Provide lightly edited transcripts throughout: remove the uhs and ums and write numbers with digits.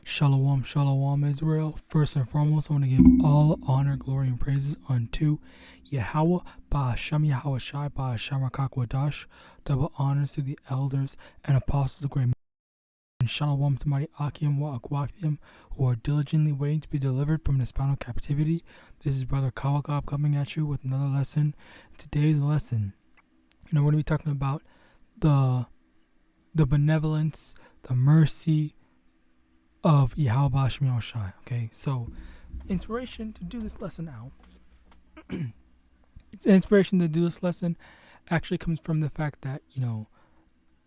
Shalom, shalom, Israel. First and foremost, I want to give all honor, glory, and praises unto YAHAWAH, YAHAWASHI, RICANS. Double honors to the elders and apostles of great men. And shalom to mighty AHPARYam, who are diligently waiting to be delivered from the spinal captivity. This is Brother Kawakab coming at you with another lesson. Today's lesson, we're going to be talking about the benevolence, the mercy of YAHAWASHI. Okay, so inspiration to do this lesson now. Inspiration to do this lesson actually comes from the fact that,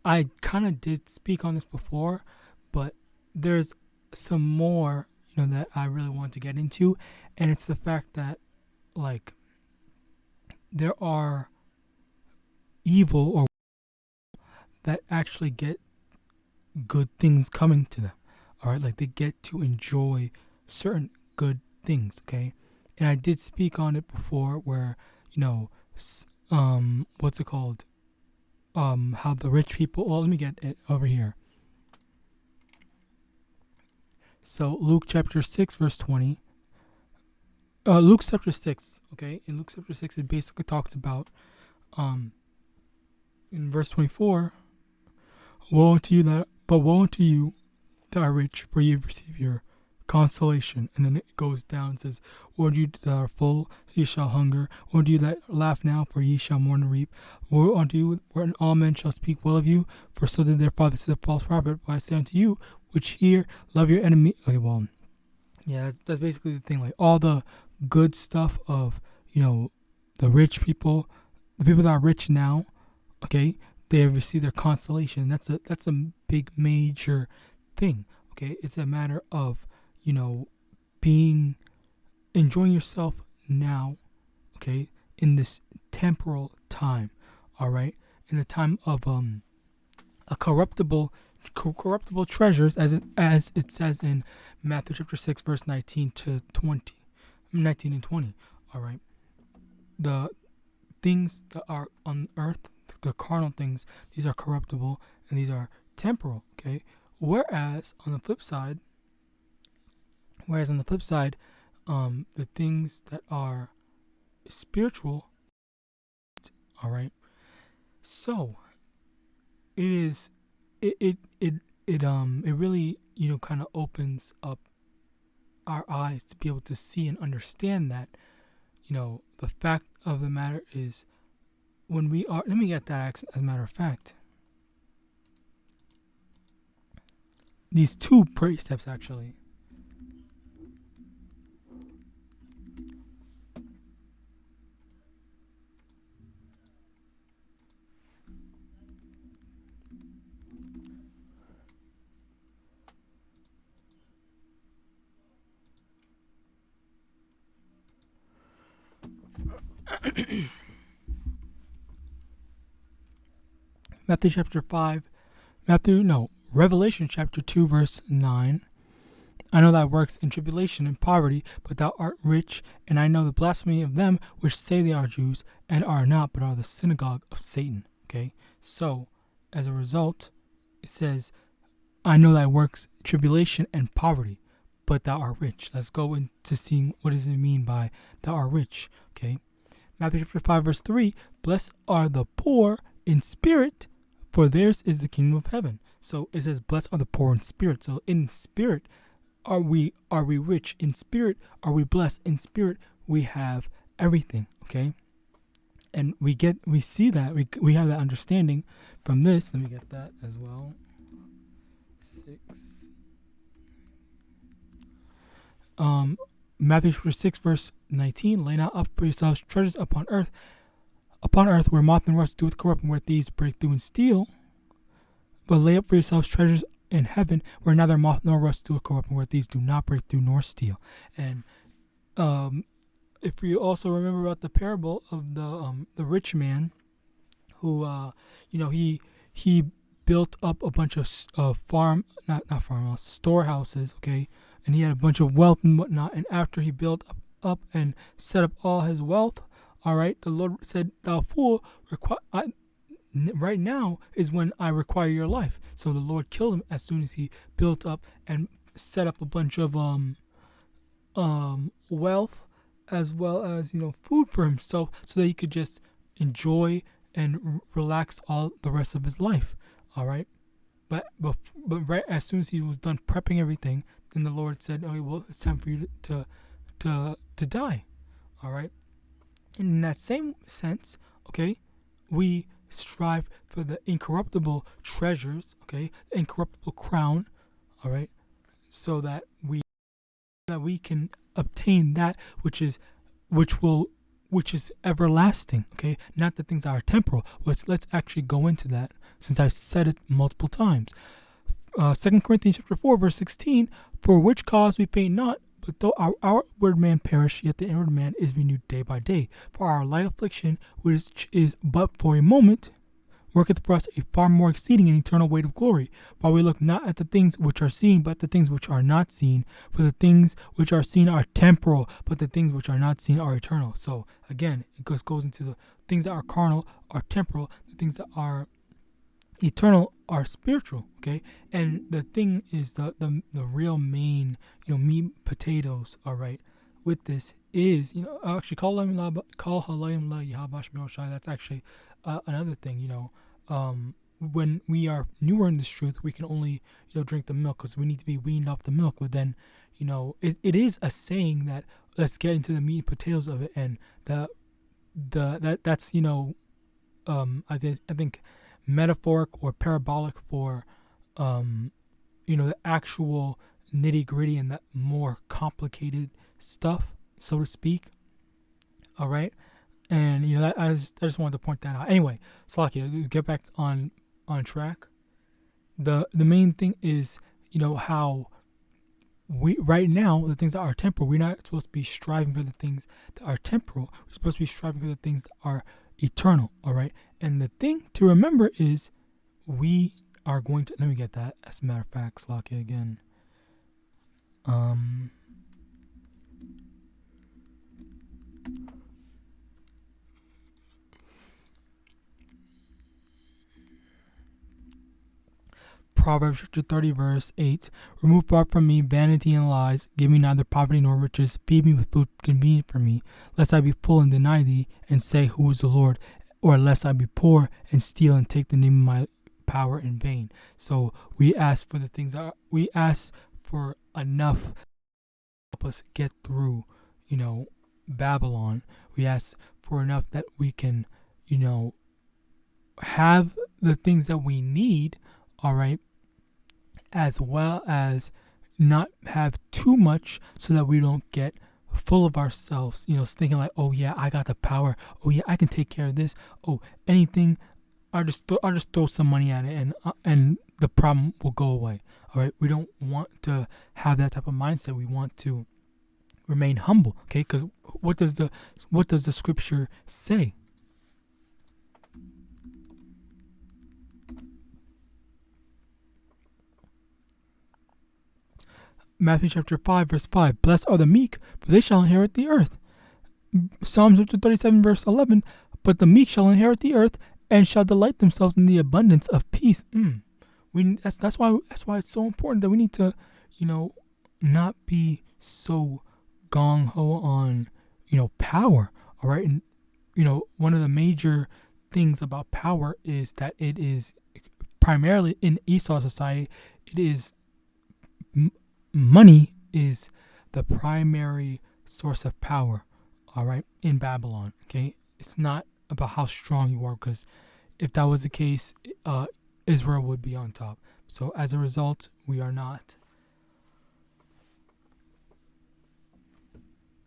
I kind of did speak on this before, but there's some more, that I really want to get into, and it's the fact that, there are evil or that actually get good things coming to them. All right, they get to enjoy certain good things. Okay, and I did speak on it before, where what's it called? How the rich people. Well, let me get it over here. So Luke chapter 6 verse 20. Luke chapter 6. Okay, in Luke chapter 6, it basically talks about in verse 24. Woe unto you that are rich, for ye receive your consolation. And then it goes down and says, woe unto you that are full, ye shall hunger. Woe unto you that laugh now, for ye shall mourn and reap. Woe unto you, when all men shall speak well of you, for so did their fathers to the false prophet. But I say unto you, which hear, love your enemy. Okay, well, yeah, that's basically the thing. All the good stuff of, the rich people, the people that are rich now, okay, they receive their consolation. That's a big major thing. Okay, it's a matter of enjoying yourself now. Okay, in this temporal time. All right, in the time of a corruptible treasures, as it says in Matthew chapter 6 verse 19 to 20, 19 and 20. All right, the things that are on earth, the carnal things, these are corruptible and these are temporal. Okay, whereas on the flip side, the things that are spiritual. All right, so it really kind of opens up our eyes to be able to see and understand that the fact of the matter is, when we are, let me get that as a matter of fact, these two precepts actually. Revelation chapter 2 verse 9. I know thy works in tribulation and poverty, but thou art rich, and I know the blasphemy of them which say they are Jews, and are not, but are the synagogue of Satan. Okay, so as a result, it says, I know thy works, tribulation and poverty, but thou art rich. Let's go into seeing what does it mean by thou art rich. Okay, Matthew chapter 5 verse 3. Blessed are the poor in spirit, for theirs is the kingdom of heaven. So it says, blessed are the poor in spirit. So in spirit, are we rich? In spirit, are we blessed? In spirit, we have everything. Okay, and we see that we have that understanding from this. Let me get that as well. 6. Matthew 6 verse 19. Lay not up for yourselves treasures upon earth, where moth and rust doeth corrupt, and where thieves break through and steal. But lay up for yourselves treasures in heaven, where neither moth nor rust doeth corrupt, and where thieves do not break through nor steal. And if you also remember about the parable of the rich man, who he built up a bunch of storehouses. Okay, and he had a bunch of wealth and whatnot. And after he built up and set up all his wealth, all right, the Lord said, "Thou fool, right now is when I require your life." So the Lord killed him as soon as he built up and set up a bunch of wealth as well as food for himself so that he could just enjoy and relax all the rest of his life. All right, but right as soon as he was done prepping everything, then the Lord said, "Okay, well, it's time for you to die." All right. In that same sense, okay, we strive for the incorruptible treasures, okay, the incorruptible crown, all right, so that we can obtain that which is everlasting, okay, not the things that are temporal. Let's actually go into that since I said it multiple times. 2 Corinthians chapter 4 verse 16, for which cause we faint not, but though our outward man perish, yet the inward man is renewed day by day. For our light affliction, which is but for a moment, worketh for us a far more exceeding and eternal weight of glory. While we look not at the things which are seen, but at the things which are not seen. For the things which are seen are temporal, but the things which are not seen are eternal. So again, it goes into the things that are carnal are temporal, the things that are eternal are spiritual, okay? And the thing is the real main, meat potatoes, all right, with this is, actually call halayim la YAHAWASHI. That's actually another thing, when we are newer in this truth, we can only, drink the milk because we need to be weaned off the milk. But then, it is a saying that let's get into the meat and potatoes of it, and that's I think metaphoric or parabolic for the actual nitty-gritty and that more complicated stuff, so to speak. All right, and I just wanted to point that out. Anyway, Slakia, get back on track. The main thing is how we right now, the things that are temporal, we're not supposed to be striving for the things that are temporal. We're supposed to be striving for the things that are eternal. All right, and the thing to remember is we are going to, let me get that as a matter of fact, Slakia again. Proverbs chapter 30 verse 8, remove far from me vanity and lies, give me neither poverty nor riches, feed me with food convenient for me, lest I be full and deny thee, and say, who is the Lord? Or lest I be poor and steal and take the name of my power in vain. So we ask for the things that we ask for enough to help us get through, Babylon. We ask for enough that we can, have the things that we need, all right, as well as not have too much so that we don't get full of ourselves, thinking like, oh yeah, I got the power. Oh yeah, I can take care of this. Oh, anything, I'll just throw some money at it and the problem will go away. All right, we don't want to have that type of mindset. We want to remain humble, okay? Because what does the scripture say? Matthew chapter 5 verse 5, blessed are the meek, for they shall inherit the earth. Psalms chapter 37 verse 11, but the meek shall inherit the earth and shall delight themselves in the abundance of peace. That's why it's so important that we need to, not be so gung-ho on, power, all right? And, one of the major things about power is that it is primarily in Esau society, it is money is the primary source of power, all right, in Babylon, okay? It's not about how strong you are, because if that was the case, Israel would be on top. So as a result, we are not.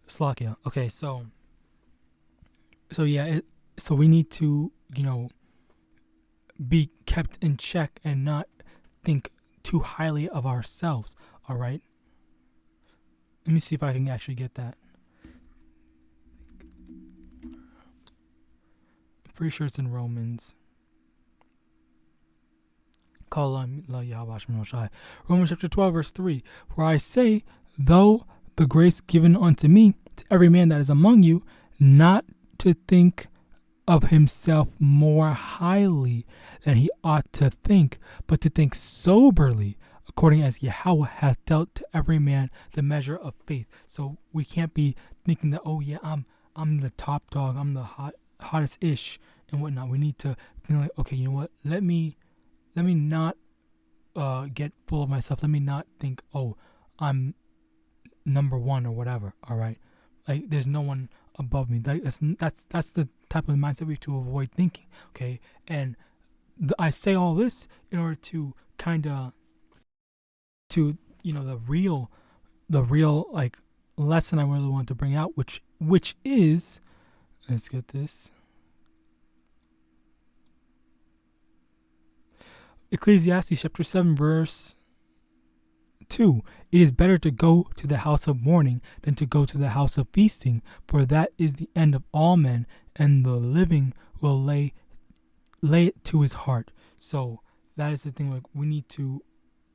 Slakia. Okay, so yeah, so we need to, be kept in check and not think too highly of ourselves. All right. Let me see if I can actually get that. I'm pretty sure it's in Romans. Romans chapter 12 verse 3. For I say, though the grace given unto me, to every man that is among you, not to think of himself more highly than he ought to think, but to think soberly, according as Yahweh hath dealt to every man the measure of faith. So we can't be thinking that, oh yeah, I'm the top dog, I'm the hottest ish and whatnot. We need to think like, okay, you know what? Let me not get full of myself. Let me not think, oh, I'm number one or whatever. All right, like there's no one above me. Like that's the type of mindset we have to avoid thinking. Okay, and I say all this in order to kind of the real like lesson I really want to bring out, which is, let's get this. Ecclesiastes chapter 7 verse 2. It is better to go to the house of mourning than to go to the house of feasting, for that is the end of all men, and the living will lay it to his heart. So that is the thing, like we need to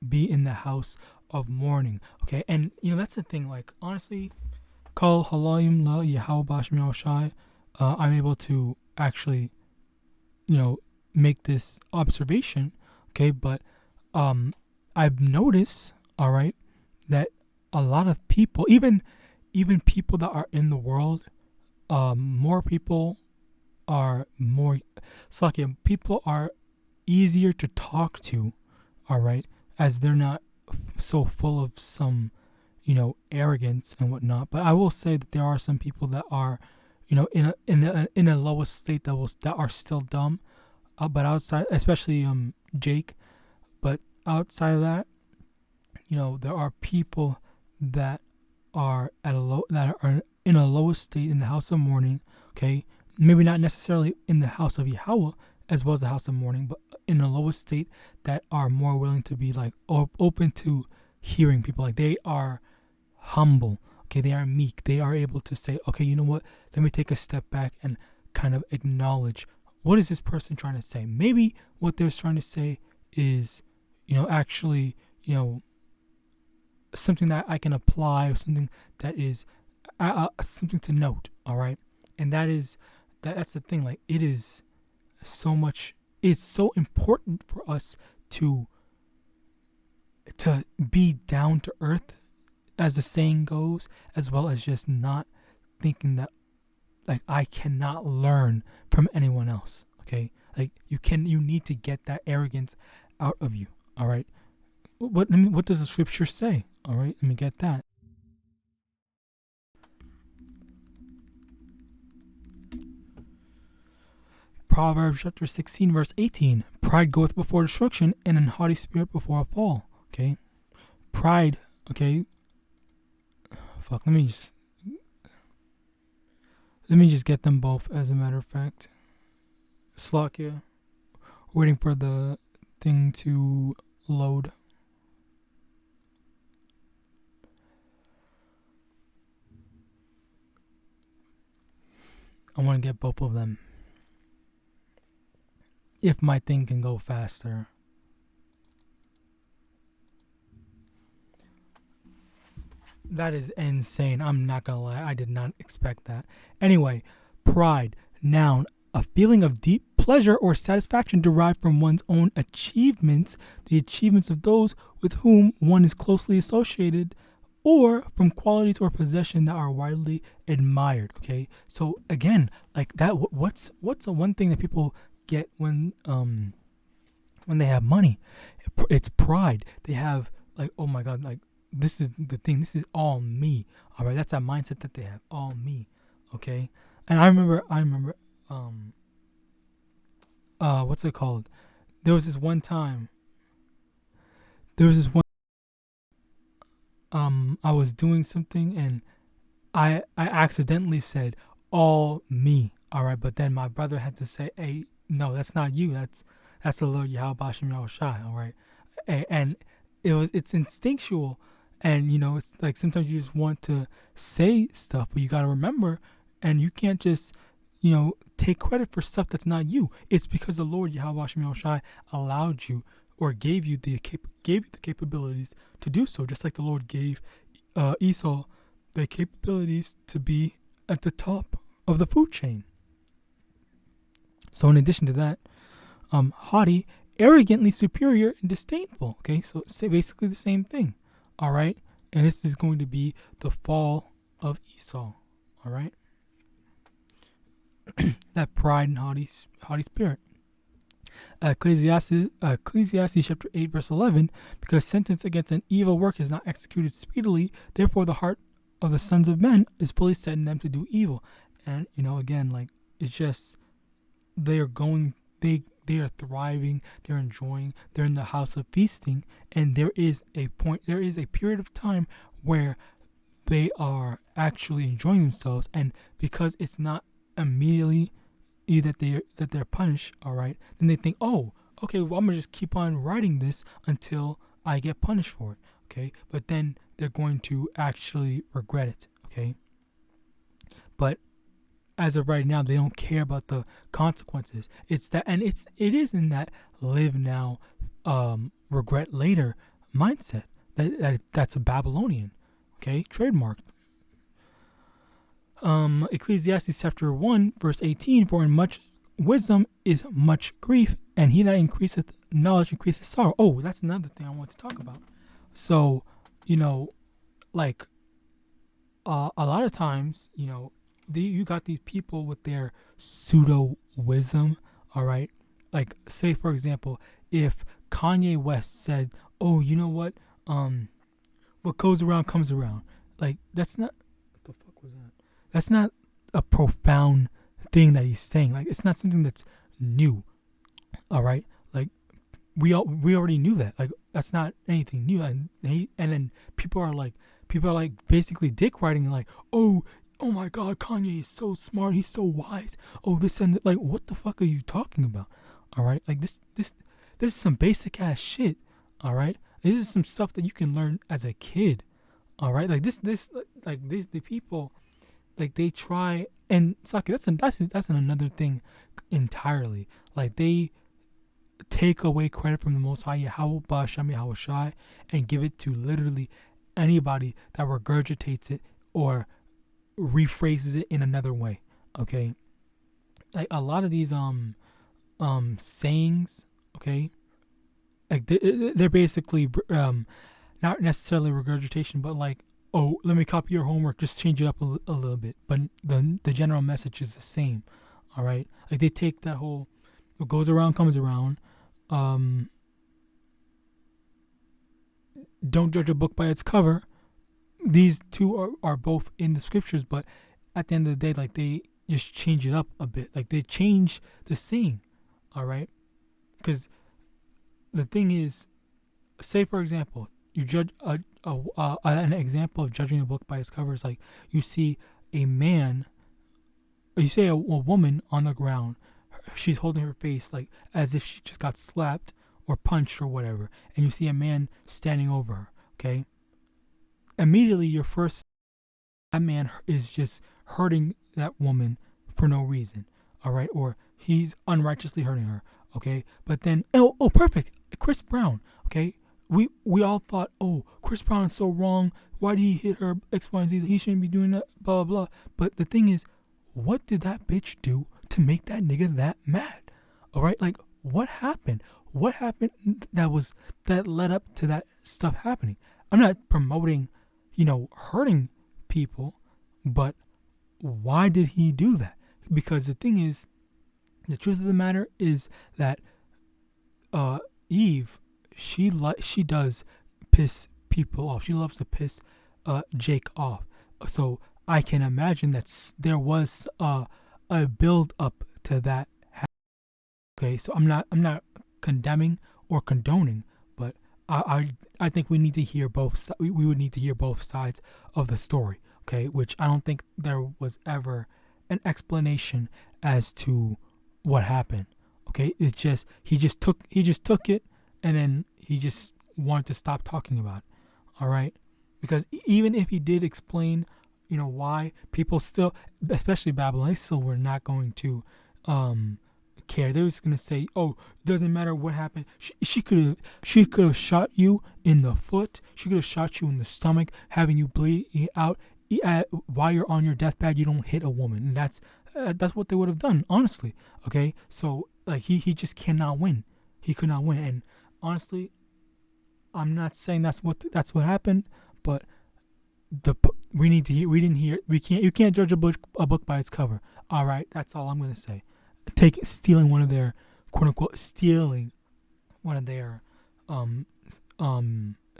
be in the house of mourning. Okay, and that's the thing, like honestly, Kol Halayim La YAHAWASHI, I'm able to actually make this observation. Okay, but I've noticed, all right, that a lot of people, even people that are in the world, more people are more sucky. People are easier to talk to, all right, as they're not so full of some, arrogance and whatnot. But I will say that there are some people that are, in a lowest state that are still dumb. But outside, especially Jake, but outside of that, there are people that are that are in a lowest state in the house of mourning. Okay, maybe not necessarily in the house of Yahweh as well as the house of mourning, but in a lowest state that are more willing to be like open to hearing people. Like they are humble. Okay, they are meek. They are able to say, okay, you know what? Let me take a step back and kind of acknowledge, what is this person trying to say? Maybe what they're trying to say is, actually, something that I can apply, or something that is something to note. All right, and that's the thing. Like it is so much. It's so important for us to be down to earth, as the saying goes, as well as just not thinking that like I cannot learn from anyone else. Okay, like you need to get that arrogance out of you. All right, what does the scripture say? All right, let me get that. Proverbs chapter 16 verse 18. Pride goeth before destruction, and an haughty spirit before a fall. Okay, pride. Okay, fuck. Let me just get them both. As a matter of fact, Slovakia, waiting for the thing to load. I want to get both of them. If my thing can go faster. That is insane. I'm not gonna lie. I did not expect that. Anyway, pride, noun, a feeling of deep pleasure or satisfaction derived from one's own achievements, the achievements of those with whom one is closely associated, or from qualities or possession that are widely admired. Okay, so again, like that. What's the one thing that people get when they have money? It's pride. They have like, oh my God, like this is the thing. This is all me. All right, that's that mindset that they have. All me. Okay, and I remember. What's it called? There was this one time. I was doing something and I accidentally said all me. All right, but then my brother had to say, hey, no, that's not you. That's the Lord YAHAWASHI. All right, and it's instinctual, and it's like sometimes you just want to say stuff, but you got to remember, and you can't just take credit for stuff that's not you. It's because the Lord YAHAWASHI allowed you or gave you the capabilities to do so, just like the Lord gave Esau the capabilities to be at the top of the food chain. So in addition to that, haughty, arrogantly superior and disdainful. Okay, so say basically the same thing. All right, and this is going to be the fall of Esau. All right, that pride and haughty spirit. Ecclesiastes chapter 8 verse 11, because sentence against an evil work is not executed speedily, therefore the heart of the sons of men is fully set in them to do evil. And again, like, it's just they are thriving, they're enjoying, they're in the house of feasting, and there is a period of time where they are actually enjoying themselves, and because it's not immediately that they're punished, all right, then they think, oh, okay, well, I'm gonna just keep on writing this until I get punished for it, okay? But then they're going to actually regret it, okay? But as of right now, they don't care about the consequences. It's that, and it is in that live now, regret later mindset. That's a Babylonian, okay, trademarked. Ecclesiastes chapter 1 verse 18, for in much wisdom is much grief, and he that increaseth knowledge increaseth sorrow. Oh, that's another thing I want to talk about. So, like, a lot of times, you got these people with their pseudo wisdom, all right? Like, say for example, if Kanye West said, oh, you know what goes around comes around, like, that's not, what the fuck was that? That's not a profound thing that he's saying. Like, it's not something that's new. All right, like we already knew that. Like, that's not anything new. And then people are like basically dick riding, like, oh my God, Kanye is so smart. He's so wise. Oh, this and that. Like, what the fuck are you talking about? All right, like this is some basic ass shit. All right, this is some stuff that you can learn as a kid. All right, like the people. Like, they try, and Saki, that's another thing entirely. Like, they take away credit from the Most High YAHAWASHI and give it to literally anybody that regurgitates it or rephrases it in another way. Okay, like a lot of these sayings, okay, like they're basically not necessarily regurgitation, but like, oh, let me copy your homework, just change it up a little bit. But the general message is the same, all right? Like, they take that whole, what goes around comes around. Don't judge a book by its cover. These two are both in the scriptures, but at the end of the day, like, they just change it up a bit. Like, they change the saying, all right? Because the thing is, say, for example, you judge an example of judging a book by its cover is like, you see a man, or you see a woman on the ground, she's holding her face like as if she just got slapped or punched or whatever, and you see a man standing over her, okay? Immediately that man is just hurting that woman for no reason, all right? Or he's unrighteously hurting her, okay? But then, oh, perfect, Chris Brown, okay? We all thought, oh, Chris Brown is so wrong. Why did he hit her? X, Y, and Z. He shouldn't be doing that, blah, blah, blah. But the thing is, what did that bitch do to make that nigga that mad? All right? Like, what happened? What happened that led up to that stuff happening? I'm not promoting, hurting people, but why did he do that? Because the thing is, the truth of the matter is that Eve, she does piss people off. She loves to piss Jake off. So I can imagine that there was a build up to that. Okay, so I'm not condemning or condoning, but I think we need to hear both. We would need to hear both sides of the story. Okay, which I don't think there was ever an explanation as to what happened. Okay, it's just he just took it. And then he just wanted to stop talking about it, all right? Because even if he did explain, why, people still, especially Babylon, they still were not going to care. They were just going to say, oh, it doesn't matter what happened. She could have shot you in the foot. She could have shot you in the stomach, having you bleed out. While you're on your deathbed, you don't hit a woman. And that's what they would have done, honestly, okay? So, like, he just cannot win. he could not win. And honestly, I'm not saying that's what happened, but you can't judge a book by its cover. All right, that's all I'm gonna say. Stealing one of their quote unquote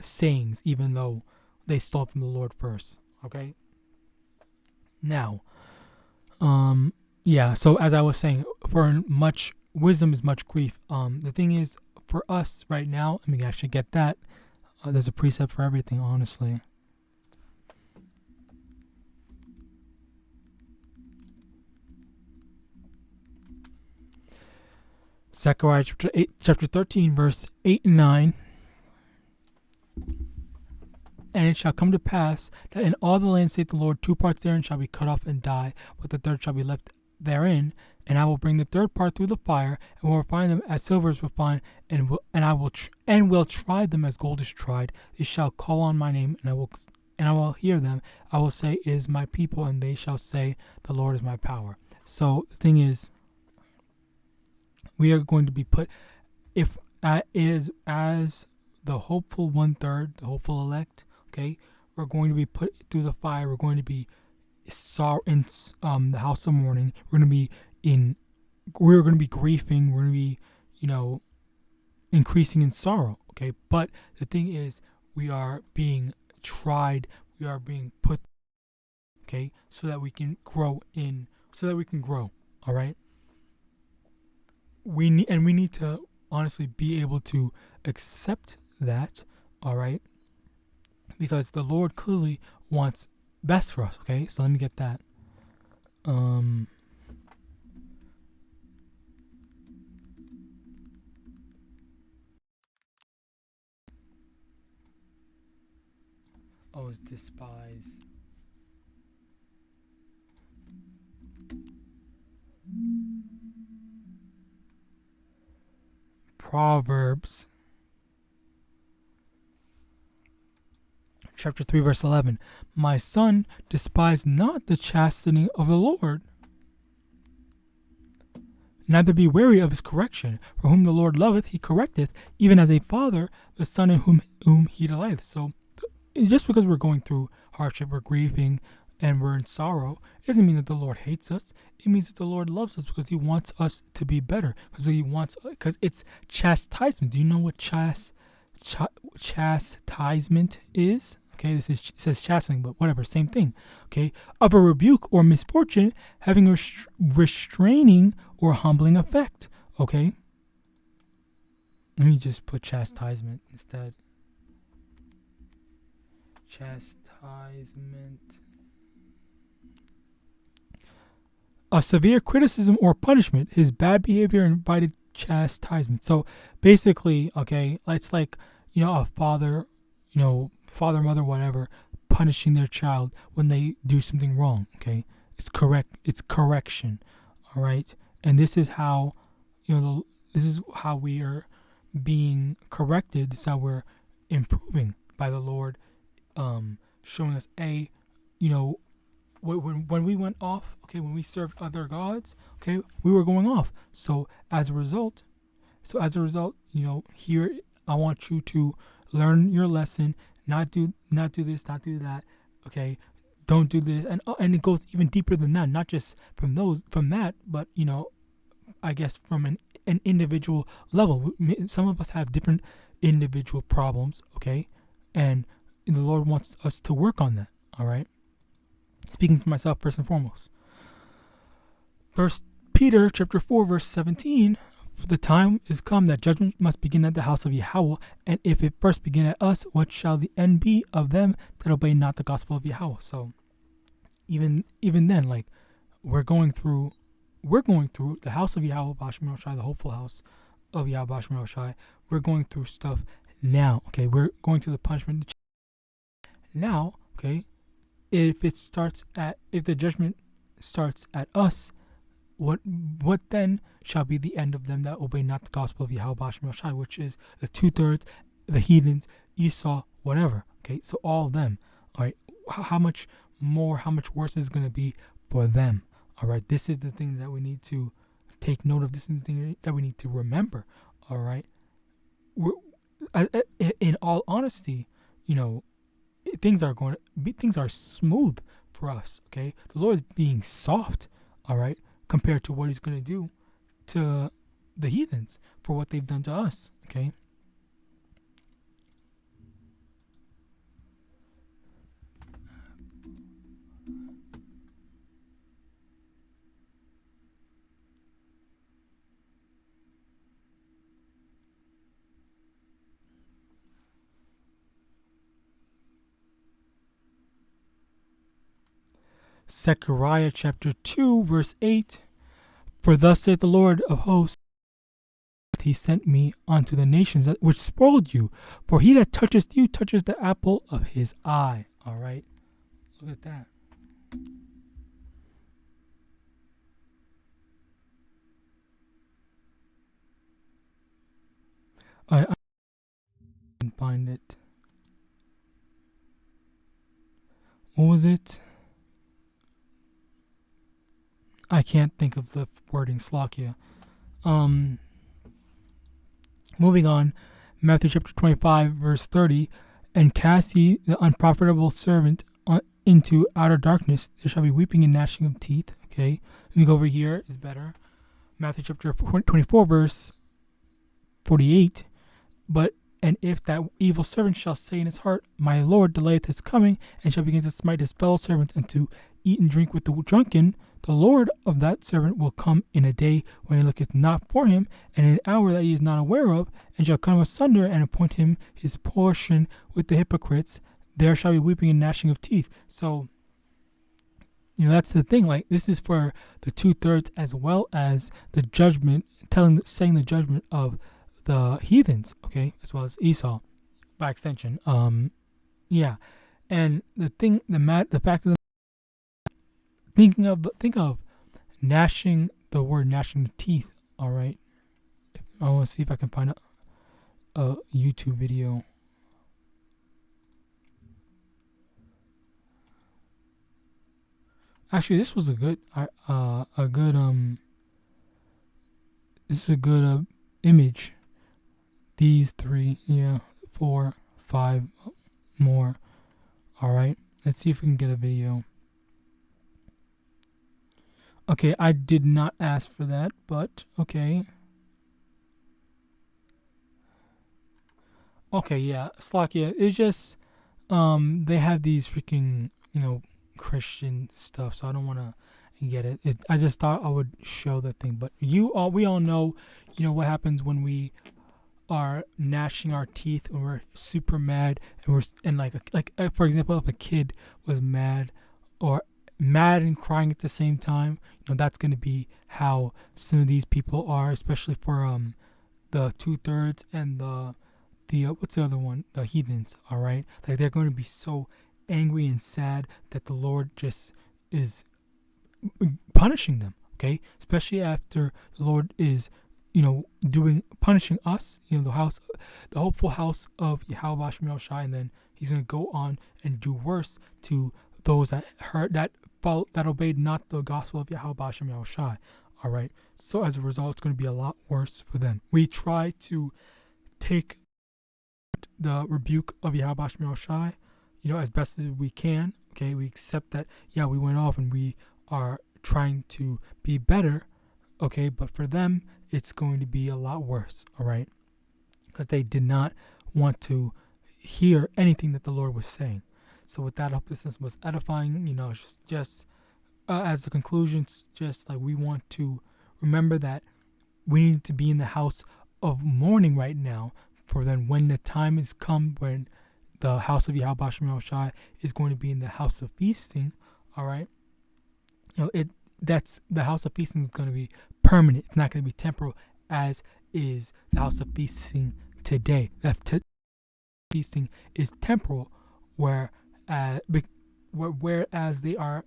sayings, even though they stole from the Lord first. Okay. Now, so as I was saying, for much wisdom is much grief. The thing is, for us right now, let me actually get that. There's a precept for everything, honestly. Zechariah chapter 13, verse 8 and 9. And it shall come to pass that in all the land, saith the Lord, 2 parts therein shall be cut off and die, but the third shall be left therein. And I will bring the third part through the fire, and will refine them as silver is refined, and will try them as gold is tried. They shall call on my name, and I will hear them. I will say, it is my people, and they shall say, the Lord is my power. So the thing is, we are going to be put, as the hopeful 1/3, the hopeful elect. Okay, we're going to be put through the fire. We're going to be in the house of mourning. We're going to be grieving. We're going to be, increasing in sorrow. Okay, but the thing is, we are being tried. We are being put. Okay, so that we can grow. All right. We need to honestly be able to accept that. All right. Because the Lord clearly wants best for us, okay? So let me get that. It's despise. Proverbs chapter 3, verse 11. My son, despise not the chastening of the Lord, neither be weary of his correction. For whom the Lord loveth, he correcteth, even as a father the son in whom he delighteth. So, just because we're going through hardship, we're grieving, and we're in sorrow, it doesn't mean that the Lord hates us. It means that the Lord loves us because he wants us to be better. Because it's chastisement. Do you know what chastisement is? Okay, it says chastening, but whatever, same thing. Okay, of a rebuke or misfortune, having a restraining or humbling effect. Okay, let me just put chastisement instead. Chastisement. A severe criticism or punishment. His bad behavior invited chastisement. So basically, okay, it's like, a father, mother, whatever, punishing their child when they do something wrong. Okay, it's correction. All right, and this is how, this is how we are being corrected. This is how we're improving by the Lord, showing us when we went off, okay, when we served other gods, okay, we were going off. So as a result, here I want you to learn your lesson. Not do this, not do that. Okay, don't do this, and it goes even deeper than that. Not just from that, but I guess from an individual level. Some of us have different individual problems. Okay, and the Lord wants us to work on that. All right. Speaking for myself first and foremost. 1 Peter chapter 4, verse 17. For the time is come that judgment must begin at the house of Yahawah, and if it first begin at us, what shall the end be of them that obey not the gospel of Yahawah? So even then, like, we're going through the house of Yahawah, the hopeful house of Yahawah. We're going through stuff now. Okay, we're going through the punishment now. Okay, if the judgment starts at us, what then shall be the end of them that obey not the gospel of Yahawah, which is the 2/3, the heathens, Esau, whatever. Okay, so all of them. All right, how much worse is it going to be for them? All right, this is the thing that we need to take note of. This is the thing that we need to remember. All right, in all honesty, things are smooth for us. Okay, the Lord is being soft, all right, compared to what He's going to do to the heathens for what they've done to us. Okay. Zechariah chapter 2 verse 8. For thus saith the Lord of hosts, He sent me unto the nations which spoiled you. For he that toucheth you touches the apple of His eye. All right. Look at that. I can find it. What was it? I can't think of the wording. Slakia. Moving on, Matthew chapter 25 verse 30. And cast ye the unprofitable servant into outer darkness. There shall be weeping and gnashing of teeth. Okay, let me go over here. Is better. Matthew chapter 24 verse 48. And if that evil servant shall say in his heart, My Lord delayeth his coming, and shall begin to smite his fellow servants, and to eat and drink with the drunken, the Lord of that servant will come in a day when he looketh not for him, and in an hour that he is not aware of, and shall come asunder and appoint him his portion with the hypocrites. There shall be weeping and gnashing of teeth. So, that's the thing. Like, this is for the 2/3 as well as the judgment, saying the judgment of the heathens, okay, as well as Esau, by extension. Yeah, and the fact of think of gnashing, the word gnashing the teeth. All right, I want to see if I can find a YouTube video. Actually, this was a good image. These 3, 4, 5 more. All right, let's see if we can get a video. Okay, I did not ask for that, but okay. Okay, yeah, Slakia. It's just they have these freaking Christian stuff, so I don't want to get it. I just thought I would show that thing, but we all know, what happens when we are gnashing our teeth and we're super mad, and like for example, if a kid was mad and crying at the same time, that's going to be how some of these people are, especially for the 2/3 and the what's the other one, the heathens. All right, like they're going to be so angry and sad that the Lord just is punishing them. Okay, especially after the Lord is punishing us, the hopeful house of YAHAWASHI, and then He's going to go on and do worse to those that obeyed not the gospel of YAHAWASHI. All right, so as a result, it's going to be a lot worse for them. We try to take the rebuke of YAHAWASHI, as best as we can. Okay, we accept that, we went off and we are trying to be better. Okay, but for them, it's going to be a lot worse, all right? Because they did not want to hear anything that the Lord was saying. So with that, I hope this was edifying. Just as a conclusion, just like we want to remember that we need to be in the house of mourning right now, for then when the time is come when the house of YAHAWASHI is going to be in the house of feasting, all right? That's the house of feasting is going to be permanent. It's not going to be temporal, as is the house of feasting today. Feasting is temporal, whereas they are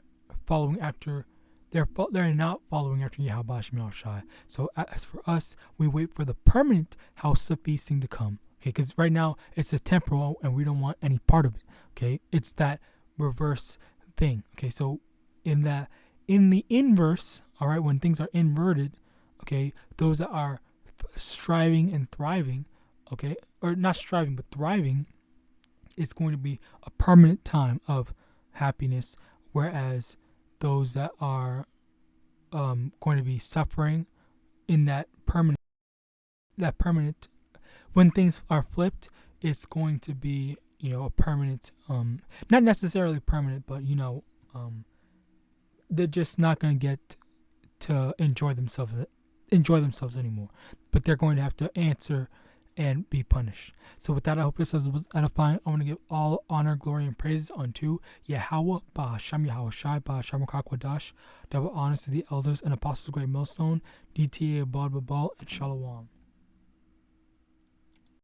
following after. They're not following after YAHAWASHI. So as for us, we wait for the permanent house of feasting to come. Okay, because right now it's a temporal, and we don't want any part of it. Okay, it's that reverse thing. Okay, so in the inverse, all right, when things are inverted, okay, those that are striving and thriving, okay, or not striving but thriving, it's going to be a permanent time of happiness, whereas those that are going to be suffering in that permanent, when things are flipped, it's going to be, a permanent, not necessarily permanent, but they're just not going to get to enjoy themselves anymore, but they're going to have to answer and be punished. So with that, I hope this was edifying. I want to give all honor, glory, and praises unto Yahawah, BaHashem, YAHAWASHI, BaHashem HaKakwadash. Double honors to the elders and apostles of the great millstone, DTA, Abad, Babal, and Shalom.